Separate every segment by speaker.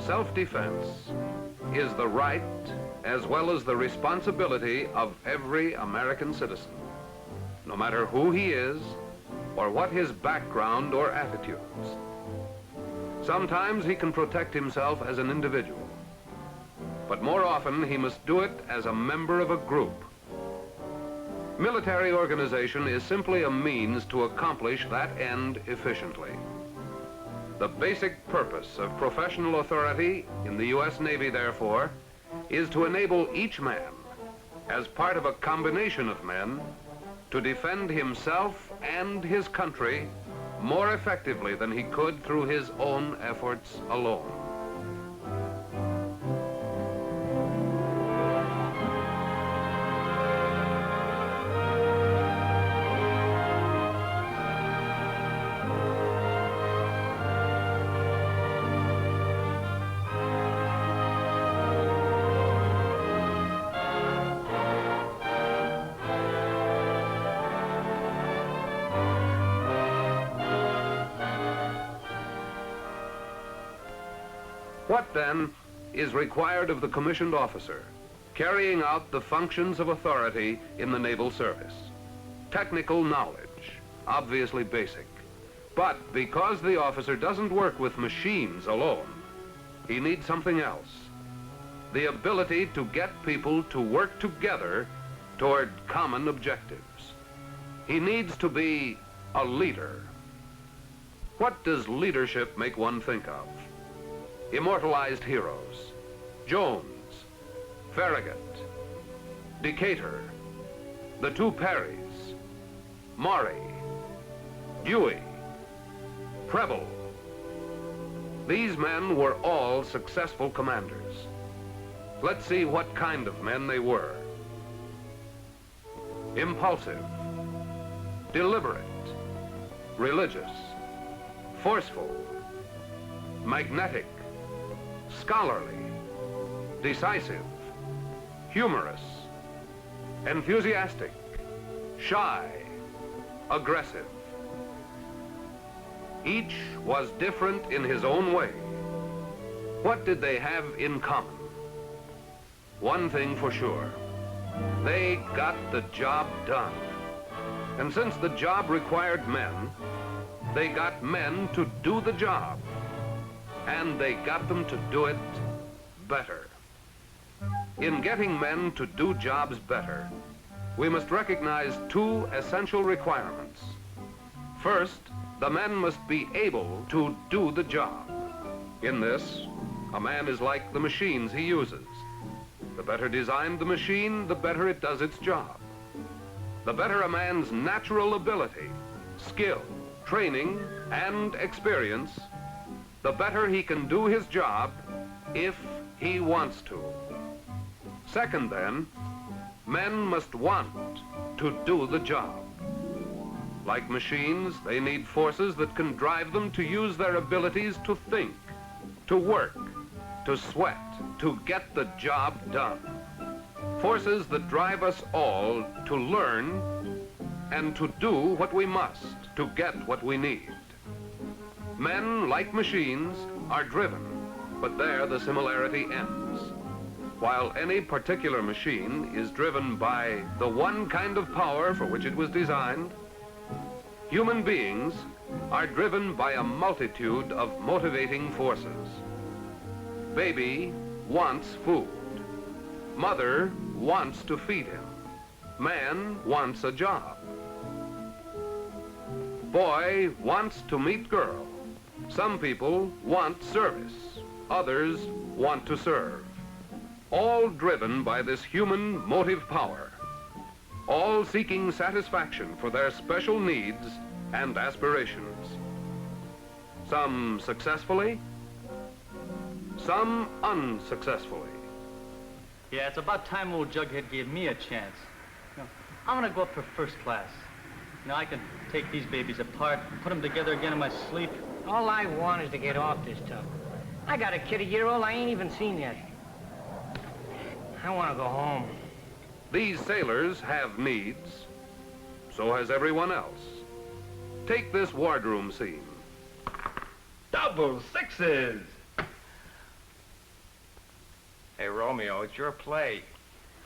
Speaker 1: Self-defense is the right as well as the responsibility of every American citizen, no matter who he is or what his background or attitudes. Sometimes he can protect himself as an individual, but more often he must do it as a member of a group. Military organization is simply a means to accomplish that end efficiently. The basic purpose of professional authority in the U.S. Navy, therefore, is to enable each man, as part of a combination of men, to defend himself and his country more effectively than he could through his own efforts alone. What, then, is required of the commissioned officer carrying out the functions of authority in the naval service? Technical knowledge, obviously basic. But because the officer doesn't work with machines alone, he needs something else. The ability to get people to work together toward common objectives. He needs to be a leader. What does leadership make one think of? Immortalized heroes: Jones, Farragut, Decatur, the two Perrys, Maury, Dewey, Preble. These men were all successful commanders. Let's see what kind of men they were. Impulsive, deliberate, religious, forceful, magnetic, scholarly, decisive, humorous, enthusiastic, shy, aggressive. Each was different in his own way. What did they have in common? One thing for sure: they got the job done. And since the job required men, they got men to do the job. And they got them to do it better. In getting men to do jobs better, we must recognize two essential requirements. First, the men must be able to do the job. In this, a man is like the machines he uses. The better designed the machine, the better it does its job. The better a man's natural ability, skill, training, and experience, the better he can do his job if he wants to. Second, then, men must want to do the job. Like machines, they need forces that can drive them to use their abilities to think, to work, to sweat, to get the job done. Forces that drive us all to learn and to do what we must to get what we need. Men, like machines, are driven, but there the similarity ends. While any particular machine is driven by the one kind of power for which it was designed, human beings are driven by a multitude of motivating forces. Baby wants food. Mother wants to feed him. Man wants a job. Boy wants to meet girl. Some people want service. Others want to serve. All driven by this human motive power. All seeking satisfaction for their special needs and aspirations. Some successfully, some unsuccessfully.
Speaker 2: Yeah, it's about time old Jughead gave me a chance. You know, I'm gonna go up for first class. Now I can take these babies apart, put them together again in my sleep.
Speaker 3: All I want is to get off this tub. I got a kid a year old I ain't even seen yet. I want to go home.
Speaker 1: These sailors have needs. So has everyone else. Take this wardroom scene.
Speaker 4: Double sixes. Hey, Romeo, it's your play.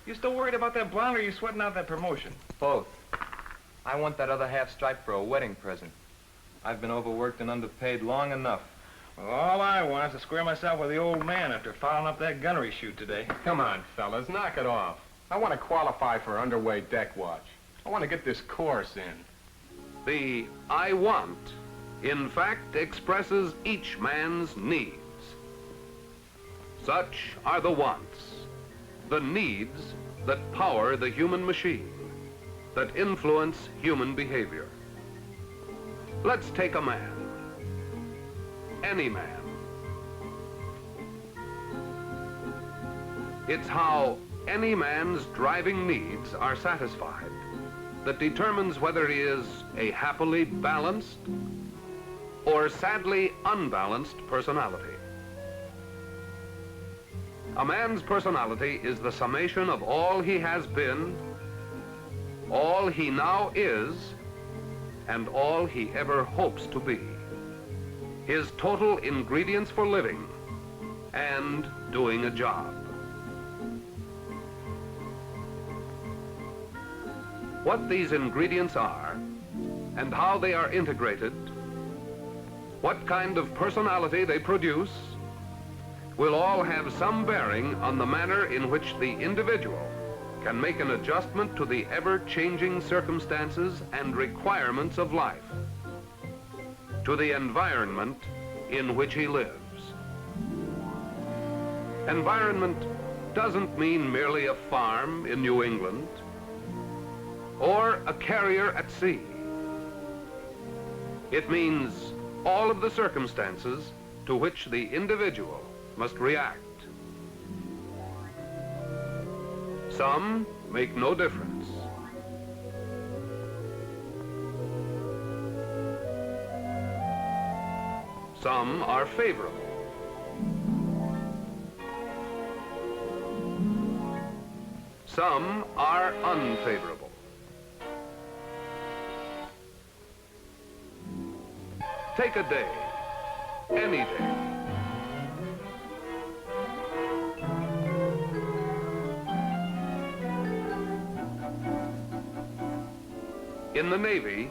Speaker 4: You still worried about that blonde, or are you sweating out that promotion?
Speaker 5: Both. I want that other half stripe for a wedding present. I've been overworked and underpaid long enough.
Speaker 4: Well, all I want is to square myself with the old man after fouling up that gunnery chute today.
Speaker 6: Come on, fellas, knock it off. I want to qualify for underway deck watch. I want to get this course in.
Speaker 1: The I want, in fact, expresses each man's needs. Such are the wants, the needs that power the human machine, that influence human behavior. Let's take a man, any man. It's how any man's driving needs are satisfied that determines whether he is a happily balanced or sadly unbalanced personality. A man's personality is the summation of all he has been, all he now is, and all he ever hopes to be. His total ingredients for living and doing a job. What these ingredients are and how they are integrated, what kind of personality they produce, will all have some bearing on the manner in which the individual can make an adjustment to the ever-changing circumstances and requirements of life, to the environment in which he lives. Environment doesn't mean merely a farm in New England or a carrier at sea. It means all of the circumstances to which the individual must react. Some make no difference. Some are favorable. Some are unfavorable. Take a day, any day. In the Navy,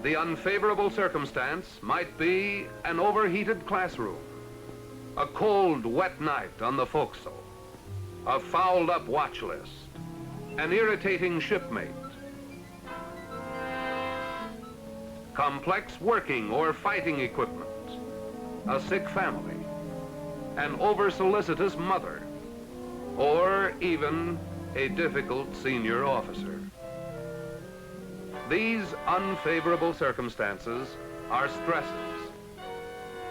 Speaker 1: the unfavorable circumstance might be an overheated classroom, a cold, wet night on the forecastle, a fouled-up watch list, an irritating shipmate, complex working or fighting equipment, a sick family, an over-solicitous mother, or even a difficult senior officer. These unfavorable circumstances are stresses.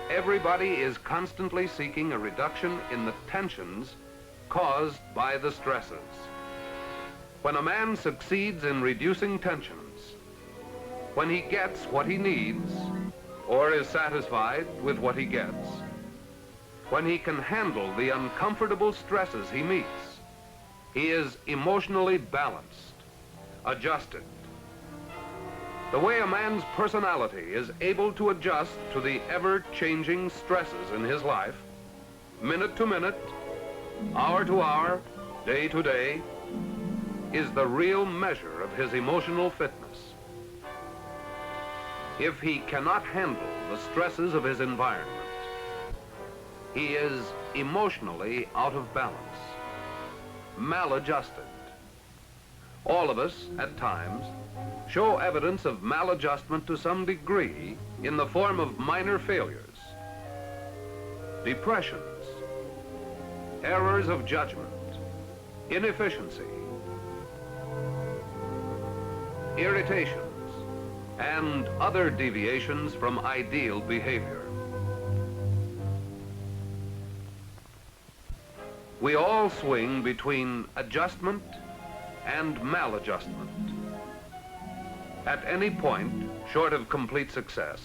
Speaker 1: Everybody is constantly seeking a reduction in the tensions caused by the stresses. When a man succeeds in reducing tensions, when he gets what he needs or is satisfied with what he gets, when he can handle the uncomfortable stresses he meets, he is emotionally balanced, adjusted. The way a man's personality is able to adjust to the ever-changing stresses in his life, minute to minute, hour to hour, day to day, is the real measure of his emotional fitness. If he cannot handle the stresses of his environment, he is emotionally out of balance, maladjusted. All of us, at times, show evidence of maladjustment to some degree in the form of minor failures, depressions, errors of judgment, inefficiency, irritations, and other deviations from ideal behavior. We all swing between adjustment and maladjustment. At any point, short of complete success,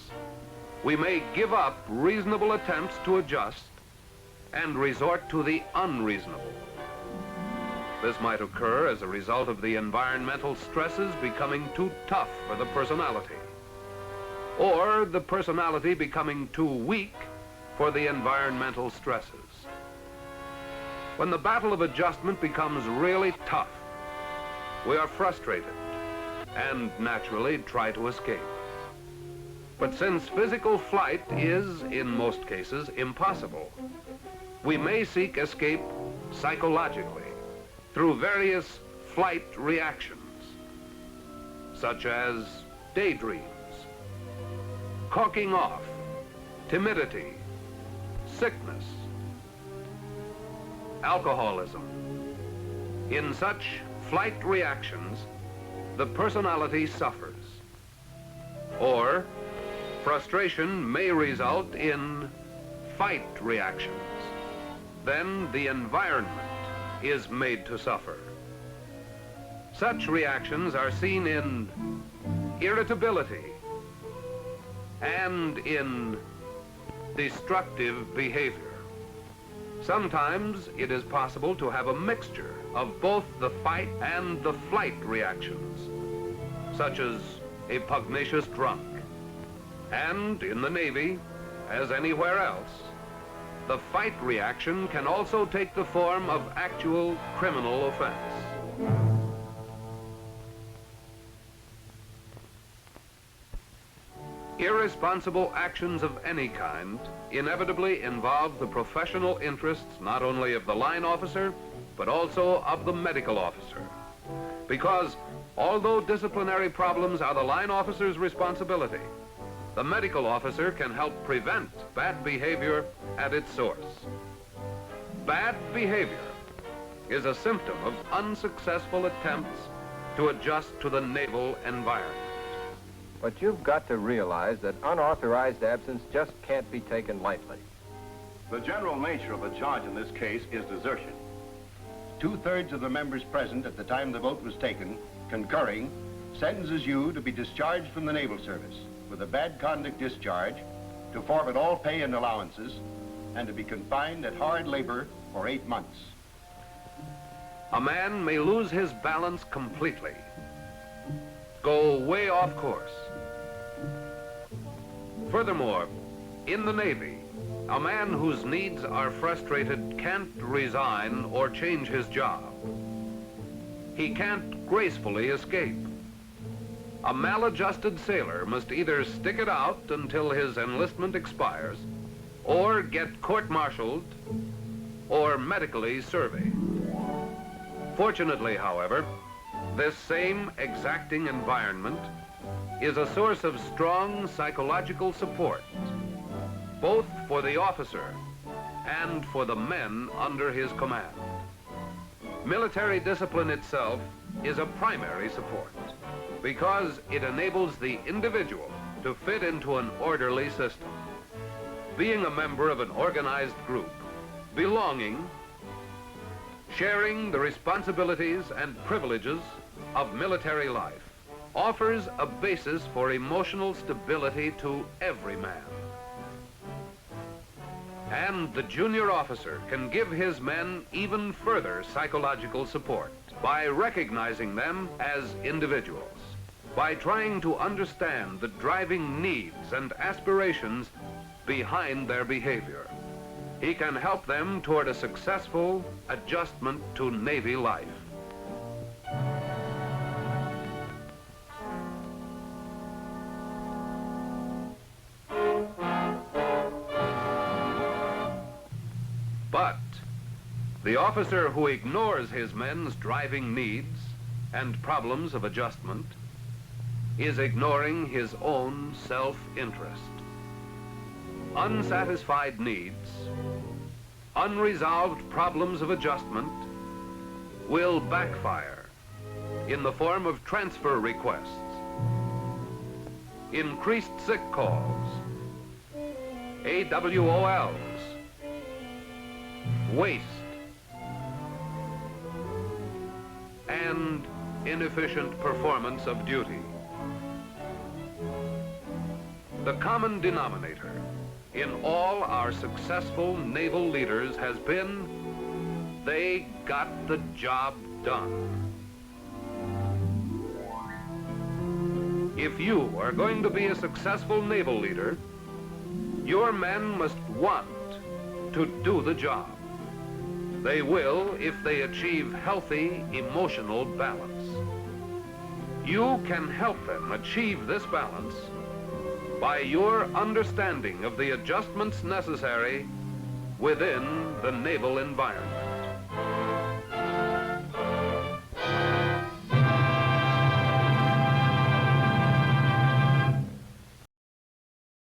Speaker 1: we may give up reasonable attempts to adjust and resort to the unreasonable. This might occur as a result of the environmental stresses becoming too tough for the personality, or the personality becoming too weak for the environmental stresses. When the battle of adjustment becomes really tough, we are frustrated and naturally try to escape. But since physical flight is, in most cases, impossible, we may seek escape psychologically through various flight reactions, such as daydreams, caulking off, timidity, sickness, alcoholism. In such flight reactions, the personality suffers. Or frustration may result in fight reactions. Then the environment is made to suffer. Such reactions are seen in irritability and in destructive behavior. Sometimes it is possible to have a mixture of both the fight and the flight reactions, such as a pugnacious drunk. And in the Navy, as anywhere else, the fight reaction can also take the form of actual criminal offense. Irresponsible actions of any kind inevitably involve the professional interests not only of the line officer, but also of the medical officer. Because although disciplinary problems are the line officer's responsibility, the medical officer can help prevent bad behavior at its source. Bad behavior is a symptom of unsuccessful attempts to adjust to the naval environment.
Speaker 5: But you've got to realize that unauthorized absence just can't be taken lightly.
Speaker 7: The general nature of the charge in this case is desertion. 2/3 of the members present at the time the vote was taken, concurring, sentences you to be discharged from the naval service with a bad conduct discharge, to forfeit all pay and allowances, and to be confined at hard labor for 8 months.
Speaker 1: A man may lose his balance completely, go way off course. Furthermore, in the Navy, a man whose needs are frustrated can't resign or change his job. He can't gracefully escape. A maladjusted sailor must either stick it out until his enlistment expires, or get court-martialed, or medically surveyed. Fortunately, however, this same exacting environment is a source of strong psychological support, both for the officer and for the men under his command. Military discipline itself is a primary support because it enables the individual to fit into an orderly system. Being a member of an organized group, belonging, sharing the responsibilities and privileges of military life, offers a basis for emotional stability to every man. And the junior officer can give his men even further psychological support by recognizing them as individuals, by trying to understand the driving needs and aspirations behind their behavior. He can help them toward a successful adjustment to Navy life. But the officer who ignores his men's driving needs and problems of adjustment is ignoring his own self-interest. Unsatisfied needs, unresolved problems of adjustment will backfire in the form of transfer requests, increased sick calls, AWOLs, waste, and inefficient performance of duty. The common denominator in all our successful naval leaders has been they got the job done. If you are going to be a successful naval leader, your men must want to do the job. They will if they achieve healthy emotional balance. You can help them achieve this balance by your understanding of the adjustments necessary within the naval environment.